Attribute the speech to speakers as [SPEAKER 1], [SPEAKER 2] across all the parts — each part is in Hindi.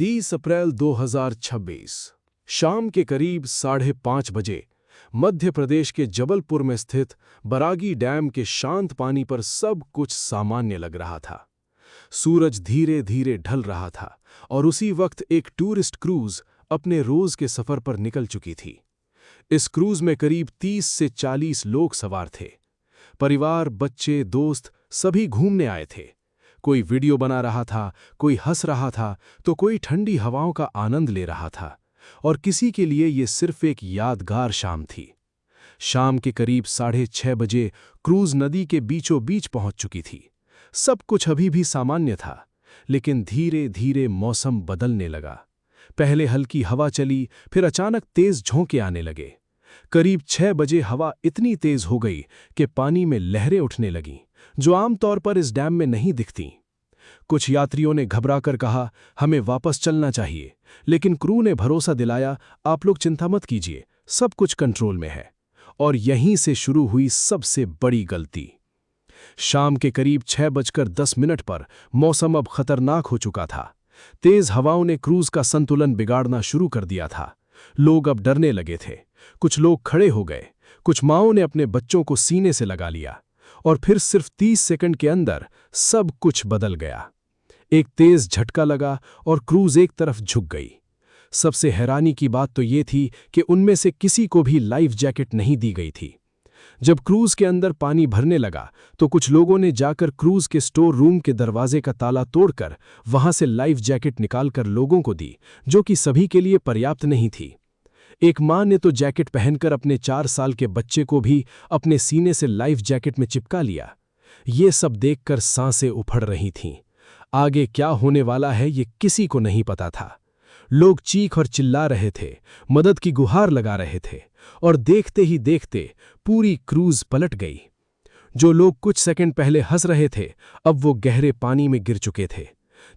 [SPEAKER 1] 30 अप्रैल 2026 शाम के करीब 5:30 बजे मध्य प्रदेश के जबलपुर में स्थित बरागी डैम के शांत पानी पर सब कुछ सामान्य लग रहा था। सूरज धीरे धीरे ढल रहा था और उसी वक्त एक टूरिस्ट क्रूज अपने रोज के सफर पर निकल चुकी थी। इस क्रूज में करीब 30 से 40 लोग सवार थे। परिवार, बच्चे, दोस्त सभी घूमने आए थे। कोई वीडियो बना रहा था, कोई हंस रहा था, तो कोई ठंडी हवाओं का आनंद ले रहा था, और किसी के लिए ये सिर्फ एक यादगार शाम थी। शाम के करीब 6:30 बजे क्रूज नदी के बीचों बीच पहुंच चुकी थी। सब कुछ अभी भी सामान्य था, लेकिन धीरे धीरे मौसम बदलने लगा। पहले हल्की हवा चली, फिर अचानक तेज झोंके आने लगे। करीब 6 बजे हवा इतनी तेज हो गई कि पानी में लहरें उठने लगीं, जो आमतौर पर इस डैम में नहीं दिखतीं। कुछ यात्रियों ने घबराकर कहा, हमें वापस चलना चाहिए, लेकिन क्रू ने भरोसा दिलाया, आप लोग चिंता मत कीजिए, सब कुछ कंट्रोल में है। और यहीं से शुरू हुई सबसे बड़ी गलती। शाम के करीब 6:10 पर मौसम अब खतरनाक हो चुका था। तेज हवाओं ने क्रूज का संतुलन बिगाड़ना शुरू कर दिया था। लोग अब डरने लगे थे। कुछ लोग खड़े हो गए, कुछ माँओं ने अपने बच्चों को सीने से लगा लिया, और फिर सिर्फ 30 सेकंड के अंदर सब कुछ बदल गया। एक तेज झटका लगा और क्रूज एक तरफ झुक गई। सबसे हैरानी की बात तो ये थी कि उनमें से किसी को भी लाइफ जैकेट नहीं दी गई थी। जब क्रूज के अंदर पानी भरने लगा तो कुछ लोगों ने जाकर क्रूज के स्टोर रूम के दरवाजे का ताला तोड़कर वहां से लाइफ जैकेट निकालकर लोगों को दी, जो कि सभी के लिए पर्याप्त नहीं थी। एक मां ने तो जैकेट पहनकर अपने 4 साल के बच्चे को भी अपने सीने से लाइफ जैकेट में चिपका लिया। ये सब देखकर सांसें उफड़ रही थीं। आगे क्या होने वाला है ये किसी को नहीं पता था। लोग चीख और चिल्ला रहे थे, मदद की गुहार लगा रहे थे, और देखते ही देखते पूरी क्रूज पलट गई। जो लोग कुछ सेकंड पहले हंस रहे थे, अब वो गहरे पानी में गिर चुके थे।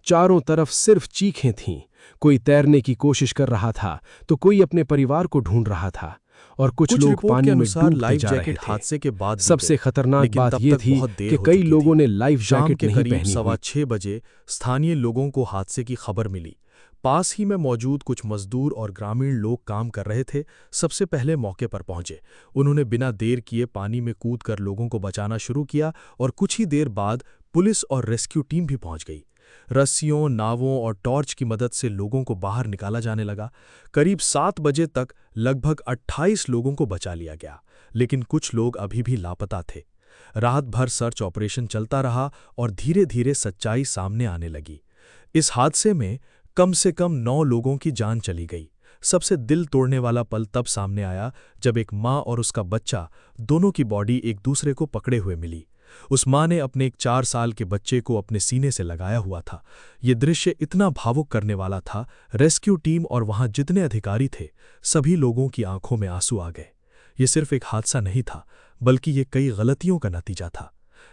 [SPEAKER 1] चारों तरफ सिर्फ चीखें थीं। कोई तैरने की कोशिश कर रहा था, तो कोई अपने परिवार को ढूंढ रहा था, और कुछ लोग पानी में डूबते जा रहे थे।
[SPEAKER 2] हादसे के बाद
[SPEAKER 1] सबसे खतरनाक बात यह थी कि कई लोगों ने लाइफ जैकेट नहीं पहनी।
[SPEAKER 2] 6:15 बजे स्थानीय लोगों को हादसे की खबर मिली। पास ही में मौजूद कुछ मजदूर और ग्रामीण लोग काम कर रहे थे, सबसे पहले मौके पर पहुंचे। उन्होंने बिना देर किए पानी में कूदकर लोगों को बचाना शुरू किया, और कुछ ही देर बाद पुलिस और रेस्क्यू टीम भी पहुंच गई। रस्सियों, नावों और टॉर्च की मदद से लोगों को बाहर निकाला जाने लगा। करीब 7 बजे तक लगभग 28 लोगों को बचा लिया गया, लेकिन कुछ लोग अभी भी लापता थे। रात भर सर्च ऑपरेशन चलता रहा और धीरे धीरे सच्चाई सामने आने लगी। इस हादसे में कम से कम 9 लोगों की जान चली गई। सबसे दिल तोड़ने वाला पल तब सामने आया जब एक माँ और उसका बच्चा, दोनों की बॉडी एक दूसरे को पकड़े हुए मिली। उस माँ ने अपने एक 4 साल के बच्चे को अपने सीने से लगाया हुआ था। ये दृश्य इतना भावुक करने वाला था, रेस्क्यू टीम और वहां जितने अधिकारी थे, सभी लोगों की आंखों में आंसू आ गए। ये सिर्फ एक हादसा नहीं था, बल्कि ये कई गलतियों का नतीजा था।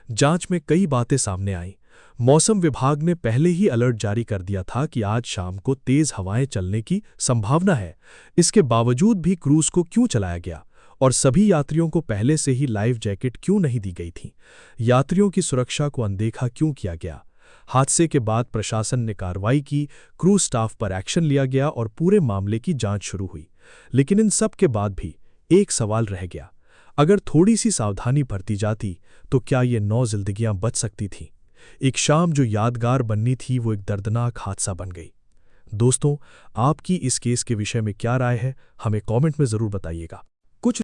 [SPEAKER 2] जांच में कई बातें सामने आईं। मौसम विभाग ने पहले ही अलर्ट जारी कर दिया था कि आज शाम को तेज हवाएं चलने की संभावना है। इसके बावजूद भी क्रूज को क्यों चलाया गया, और सभी यात्रियों को पहले से ही लाइफ जैकेट क्यों नहीं दी गई थी? यात्रियों की सुरक्षा को अनदेखा क्यों किया गया? हादसे के बाद प्रशासन ने कार्रवाई की, क्रूज स्टाफ पर एक्शन लिया गया और पूरे मामले की जांच शुरू हुई। लेकिन इन सब के बाद भी एक सवाल रह गया, अगर थोड़ी सी सावधानी बरती जाती तो क्या ये 9 जिंदगियां बच सकती थीं? एक शाम जो यादगार बननी थी, वो एक दर्दनाक हादसा बन गई। दोस्तों, आपकी इस केस के विषय में क्या राय है, हमें कमेंट में ज़रूर बताइएगा।